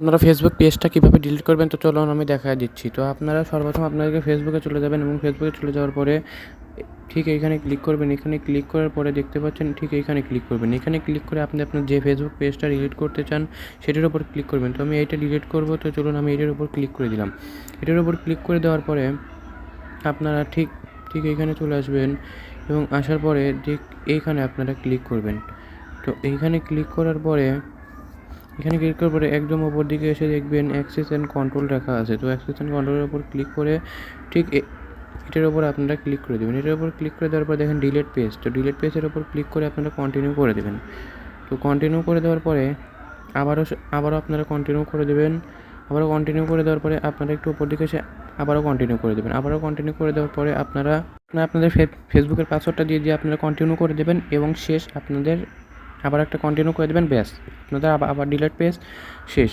আপনারা ফেসবুক পেজটা কীভাবে ডিলিট করবেন তো চলুন আমি দেখায় দিচ্ছি। তো আপনারা সর্বপ্রথম আপনাদেরকে ফেসবুকে চলে যাবেন এবং ফেসবুকে চলে যাওয়ার পরে ঠিক এইখানে ক্লিক করবেন। এখানে ক্লিক করার পরে দেখতে পাচ্ছেন ঠিক এইখানে ক্লিক করবেন। এখানে ক্লিক করে আপনি আপনার যে ফেসবুক পেজটা ডিলিট করতে চান সেটার উপর ক্লিক করবেন। তো আমি এইটা ডিলিট করব, তো চলুন আমি এটার উপর ক্লিক করে দিলাম। এটার উপর ক্লিক করে দেওয়ার পরে আপনারা ঠিক এইখানে চলে আসবেন এবং আসার পরে ঠিক এইখানে আপনারা ক্লিক করবেন। তো এইখানে ক্লিক করার পরে একদম উপর দিকে এসে দেখবেন অ্যাক্সেস অ্যান্ড কন্ট্রোল লেখা আছে। তো অ্যাক্সেস অ্যান্ড কন্ট্রোলের উপর ক্লিক করে ঠিক এটার উপর আপনারা ক্লিক করে দেবেন। এটার উপর ক্লিক করে দেওয়ার পর দেখেন ডিলিট পেজ। তো ডিলিট পেজের উপর ক্লিক করে আপনারা কন্টিনিউ করে দেবেন। তো কন্টিনিউ করে দেওয়ার পরে আবারও আপনারা কন্টিনিউ করে দেবেন। আবারও কন্টিনিউ করে দেওয়ার পরে আপনারা একটু উপর দিকে এসে আবারও কন্টিনিউ করে দেবেন। আবারও কন্টিনিউ করে দেওয়ার পরে আপনারা আপনাদের ফেসবুকের পাসওয়ার্ডটা দিয়ে আপনারা কন্টিনিউ করে দেবেন এবং শেষ আপনাদের আবার একটা কন্টিনিউ করে দেবেন। ব্যাস, আপনাদের আবার ডিলিট পেজ শেষ।